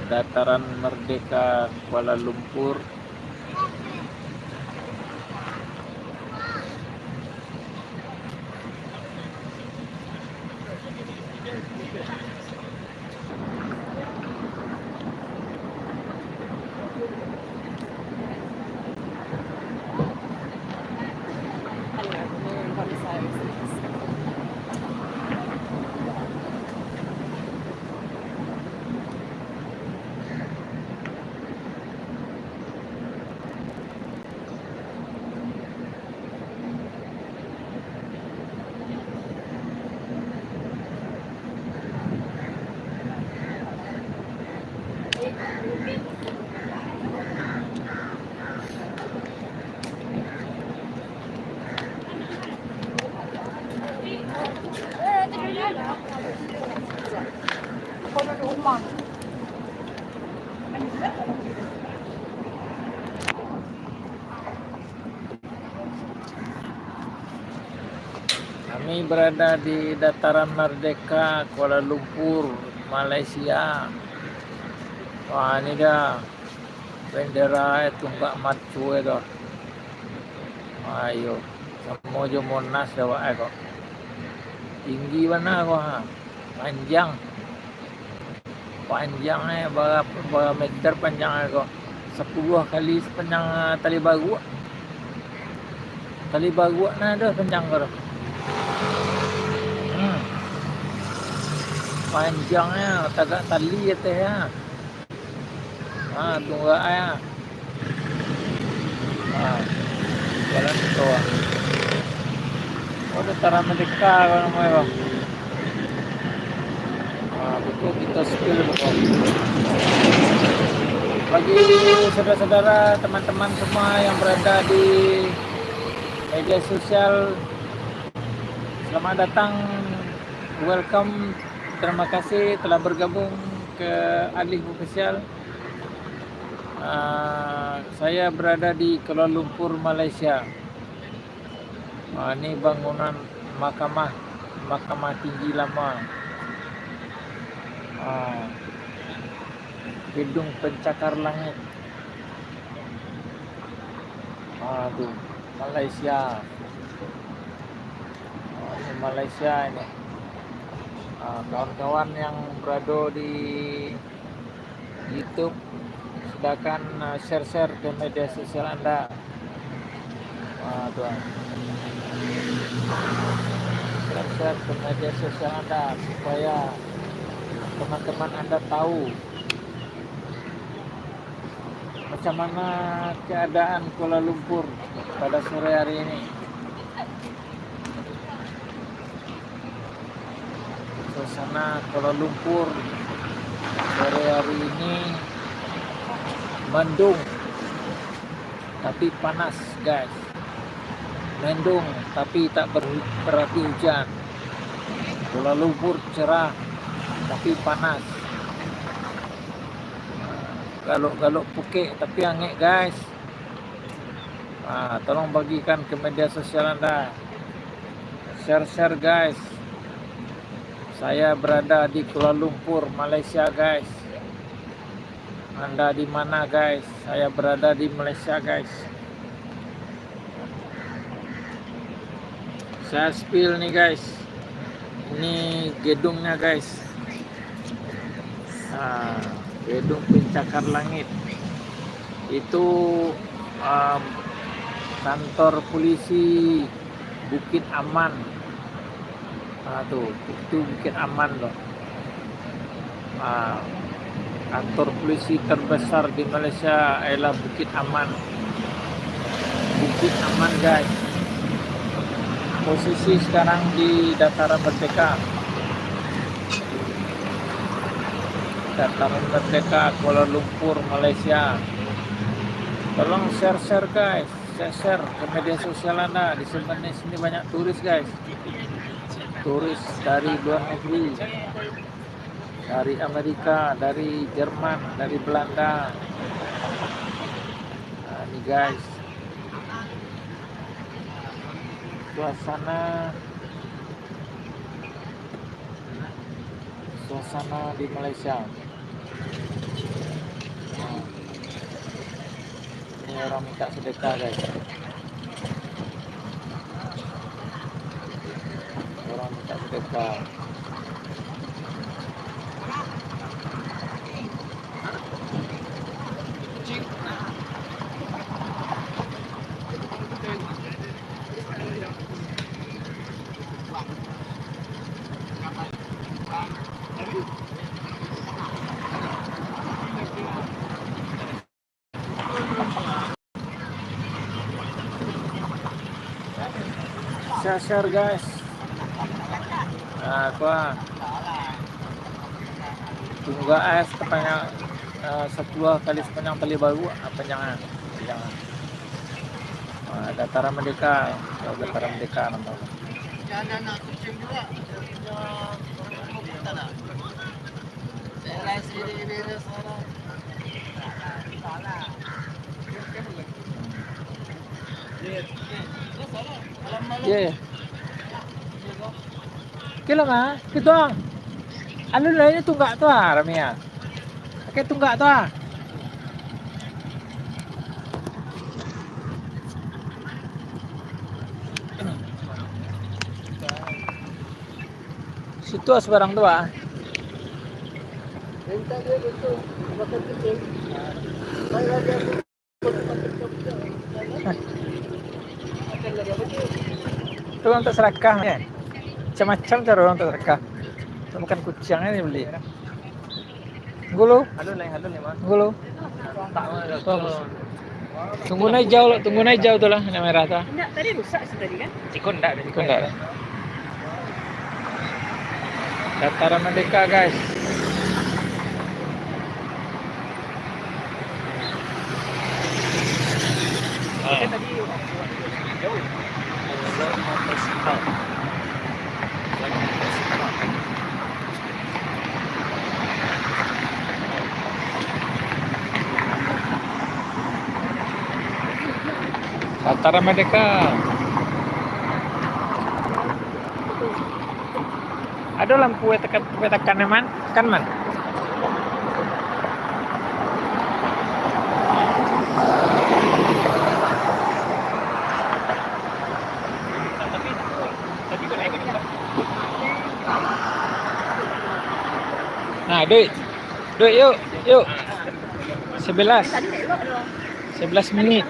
Dataran Merdeka Kuala Lumpur. Kami berada di Dataran Merdeka Kuala Lumpur, Malaysia. Wah, ini dah bendera tunggak macu itu. Ayo, semua jo Monas dah kok. Tinggi mana kok ha? Panjangnya berapa meter panjangnya kok? 10 kali sepanjang tali bagu. Tali bagu na ada panjang kok. Panjangnya tagak tali itu ya. Tunggak ya. Jalan itu. Dataran Merdeka kalau namanya. Betul kita skill betul. Bagi saudara-saudara, teman-teman semua yang berada di media sosial, selamat datang, welcome, terima kasih telah bergabung ke Alif Official. Saya berada di Kuala Lumpur, Malaysia. Ini bangunan mahkamah tinggi lama. Gedung pencakar langit. Tuh Malaysia. Ini Malaysia ini. Kawan-kawan yang berada di YouTube, silakan share ke media sosial Anda. Tuan. Share ke media sosial Anda supaya teman-teman Anda tahu macam mana keadaan Kuala Lumpur pada sore hari ini. Suasana Kuala Lumpur sore hari ini mendung tapi panas, guys. Mendung tapi tak berarti hujan. Kuala Lumpur cerah tapi panas. Galuk-galuk pukik tapi angin, guys. Tolong bagikan ke media sosial Anda. Share, guys. Saya berada di Kuala Lumpur, Malaysia, guys. Anda di mana, guys? Saya berada di Malaysia, guys. Saya spill nih, guys. Ini gedungnya, guys. Gedung pencakar langit. Itu kantor polisi Bukit Aman. Itu Bukit Aman loh. Kantor polisi terbesar di Malaysia adalah Bukit Aman. Bukit Aman, guys. Posisi sekarang di Dataran Merdeka. Dataran Merdeka Kuala Lumpur, Malaysia. Tolong share, guys. Share ke media sosial Anda. Di sini banyak turis, guys. Turis dari luar negeri, dari Amerika, dari Jerman, dari Belanda. Ini, guys, suasana di Malaysia. orang minta sedekah guys. Orang minta sedekah. Share guys. Nah, tunggak es sepanjang 10 kali sepanjang tali baru panjangan. Dataran Merdeka, Dataran Merdeka namanya. Yeah. Kila mah, gitu. Anu lainnya tunggak tuh Ramia. Pakai tunggak tuh. Situ sebarang tuh. Itu untuk serakah ya. Macam-macam cara orang untuk serakah. Bukan kucing ini beli. Gulu. Gulu. Tunggu naik jauh tuh lah, yang merah tuh. Enggak, tadi rusak sih tadi kan? Tikun enggak. Dataran Merdeka guys. Tadi jauh. Dataran Merdeka. Ada lampu tekan man, kan man. Nah, duit yuk. 11 menit.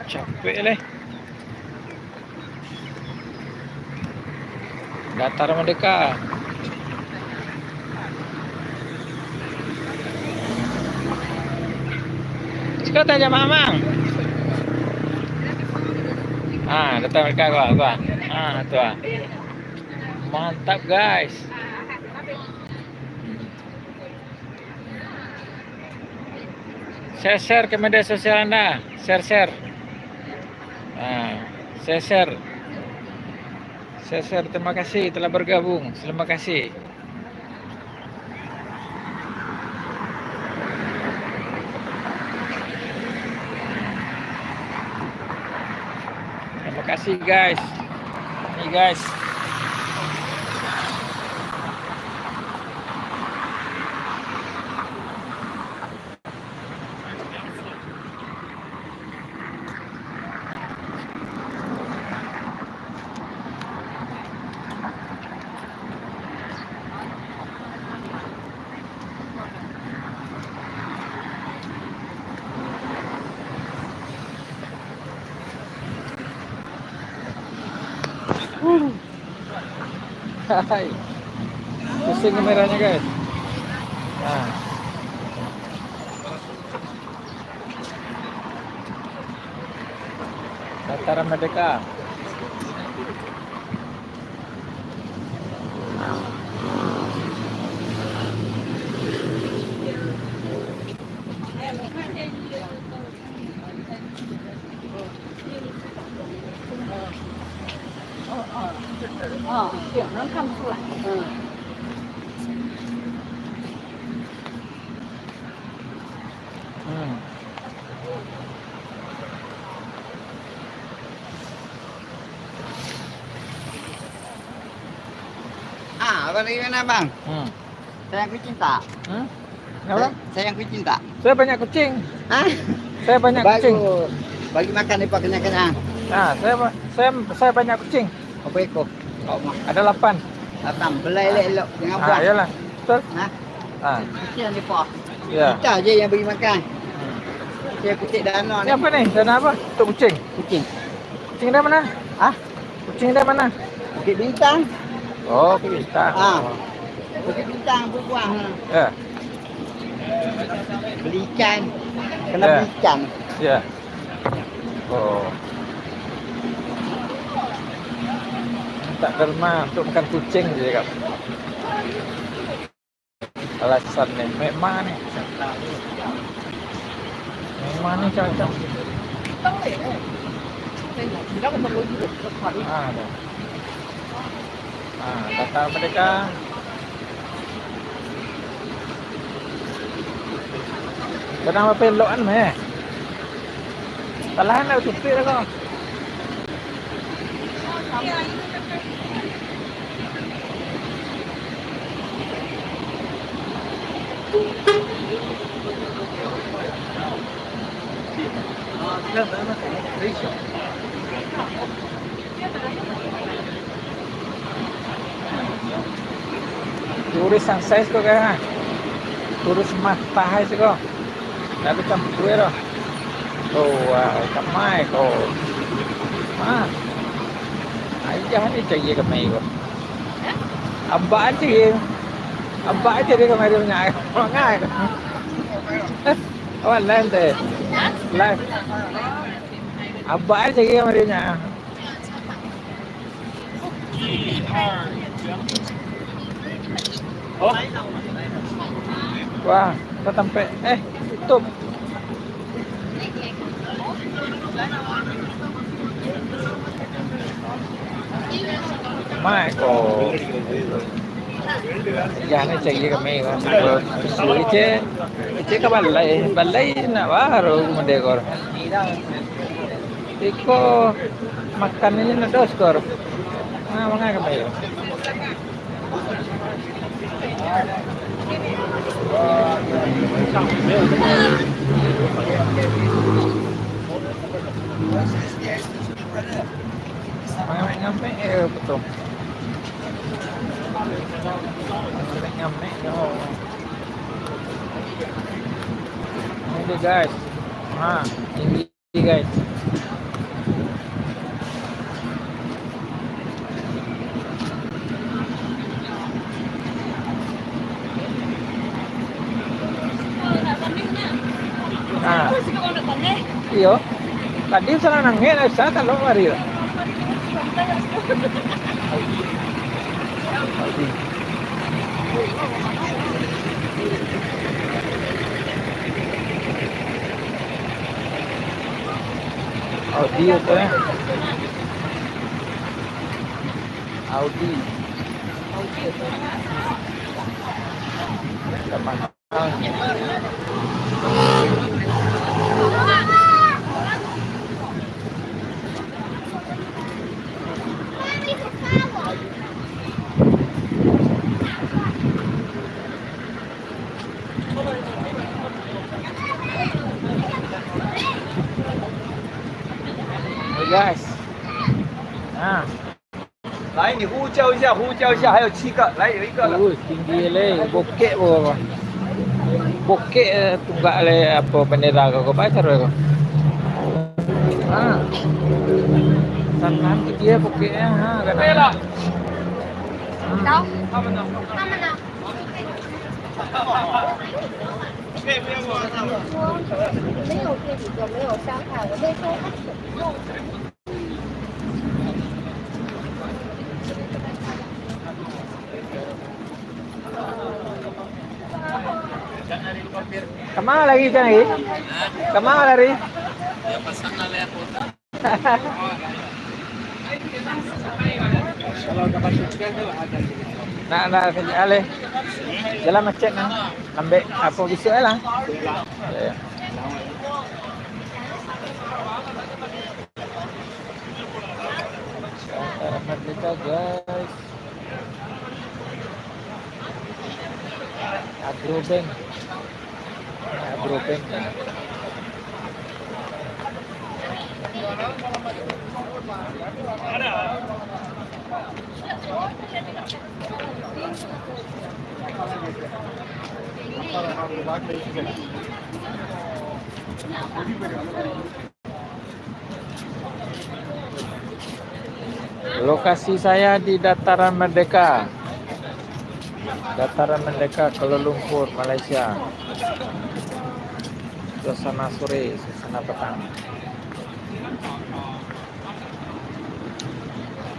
Capek leh. Dataran Merdeka. Sekarang tanya Mamang. Dataran Merdeka gua. Tuh. Mantap guys. Share ke media sosial Anda. Share. Share. Terima kasih telah bergabung. Terima kasih. Terima kasih guys. Nih guys. Hai. Pusing kameranya guys. Dataran Merdeka. Abang dari mana bang? Sayang kucing tak? Kenapa? Sayang kucing tak? Saya banyak kucing. Hah? Saya banyak kucing. Bagus. Bagi makan dia pakai kenyang. Nah, saya banyak kucing. Apa ekor? Kau mah. Ada 8. Datang belai elok jangan Ah, buang. iyalah. Betul. Nah, Ah, kesian dia pak. ya. Kita je yang bagi makan. Dia kucing dana Ini apa nih? Dana apa? Untuk kucing. Kucing. Kucing dari mana? Ah, Kucing dari mana? Bukit Bintang. Oh, kita. Ah. Bukit Bintang buang. Ya, Beli ikan. Kena Ya. beli ikan. ya. Oh. Tak derma untuk makan kucing je kak. Alasannya memang nih. Memang nih cocok. Kita kan perlu juga. Ah, ada. Ah, data mereka. Kenapa pelokan meh? Talahan na tupi ako. Turis ang size ko kaya. Turis matahai ko. Aku campur kue dah. Oh, kamai ko. Ah. Ai jangan ni चाहिए kamai ko. Abba aja ye. Abba aja dia kamai dia punya. Ngai. Oh, lain deh. Lain. Abba aja ye kamai dia punya. Oh. Wah, kita sampai tutup. Mai ko. Jangan चाहिए kami kan. Sulit je. Je ka balai na baru mendekor. Iko makannya na dos kor. Nah, mga kami. Nyampe betul. Nyampe. Ini guys. Nah, ini guys. Nah, iyo. Tadi sana nangin, saya kalau mari. Audi itu ya. Audi. Mahal. Guys, nah, 来，你呼叫一下，还有7个，来有一个了。 tinggi le, bokek apa? Bokek tunggak le apa bendera kau baca ko? Ah, sangat dia bokeknya, ha, kan? 对了，他们呢？可以不要给我上吗？说没有对比就没有伤害，我那时候他挺用的。 Kemana lagi kan lagi? Kemana lari? Nak kerja alih. Jalan macet nah. Ambil apa besok lah. Ya. Merdeka guys. Grobeng. Ya, Grobeng. Lokasi saya di Dataran Merdeka. Dataran Merdeka, Kuala Lumpur, Malaysia. Suasana sore, suasana petang.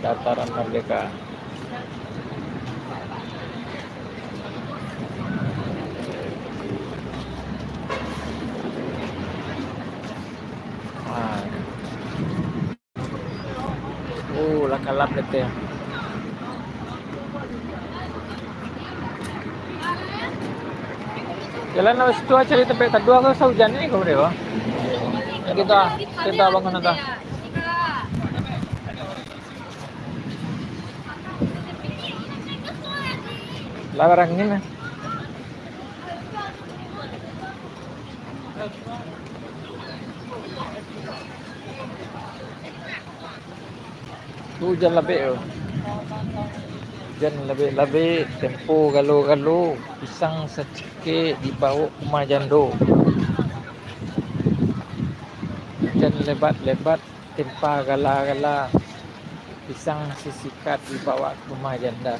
Dataran Merdeka. Lakalap nito ya. Jalan na situ aja di tempat kedua kau sa hujan ni kau dewa. Kita bangun nanti. Larang ini na. Hujan lebih, hujan lebih, tempo galo-galo, pisang secike dibawa rumah jando. Hujan lebat-lebat, tempa gala-gala, pisang sisikat dibawa ke rumah janda.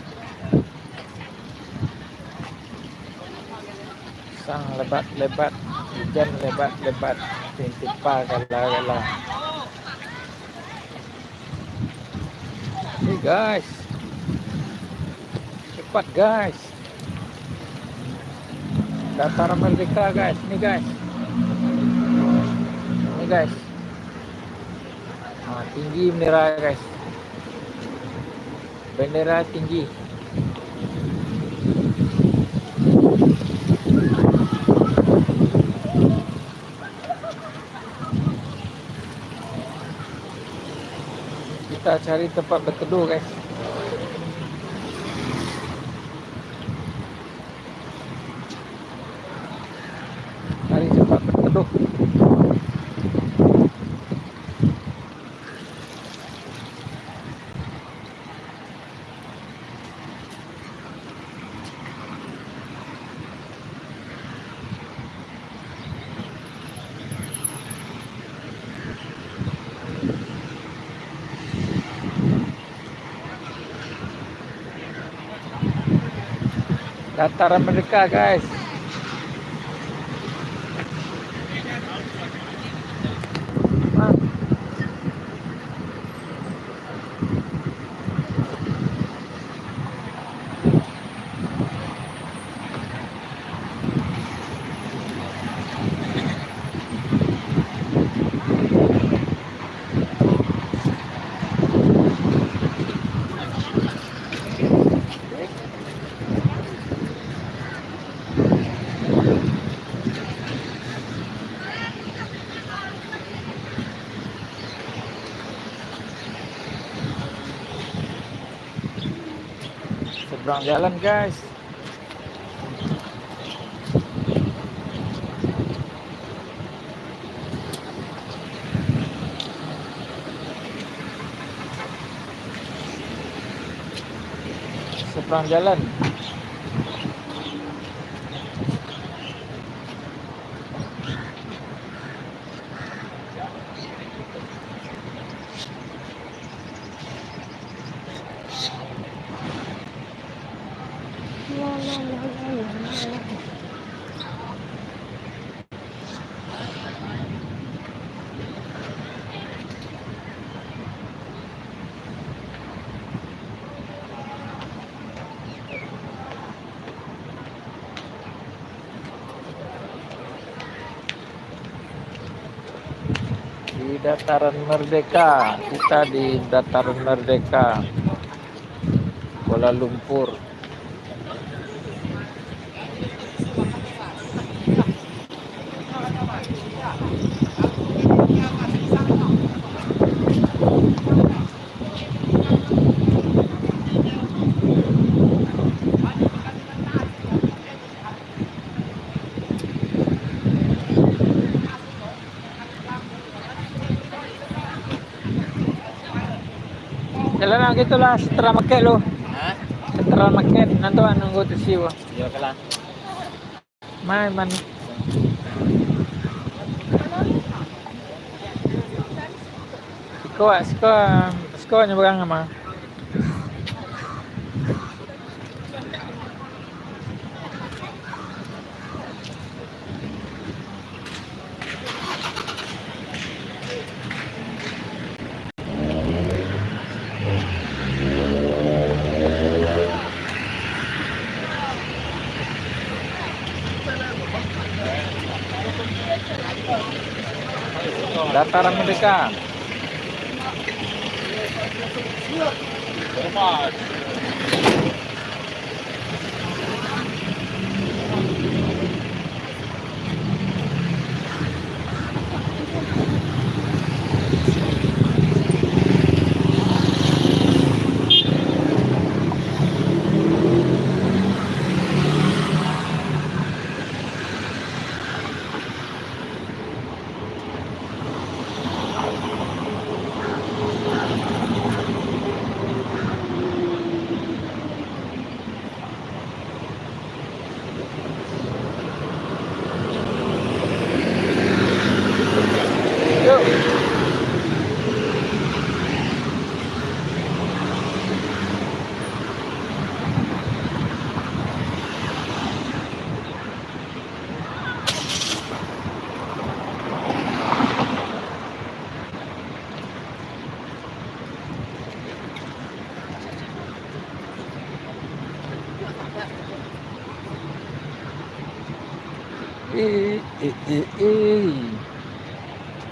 Pisang lebat-lebat, hujan lebat-lebat, tempa gala-gala. Hey guys, cepat guys. Dataran Merdeka guys, ini guys. Ini guys. Nah, tinggi bendera guys. Bendera tinggi. Kita cari tempat berteduh guys. Cari tempat berteduh. Dataran Merdeka guys. Seberang jalan guys. Seberang jalan. Di Dataran Merdeka, kita di Dataran Merdeka, Kuala Lumpur. Jalan lang gitu lah, Sentra Market lo. Ha? Central Market, nanto anong go to siwa. Iya ka lang. May man. Siko nyo ba nga ma? Dataran Merdeka. Yuk.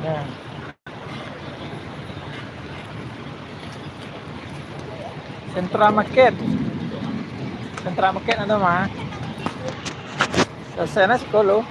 Nah. Sentra Market. Sentra Market ano ma? Sa Senas Kolo.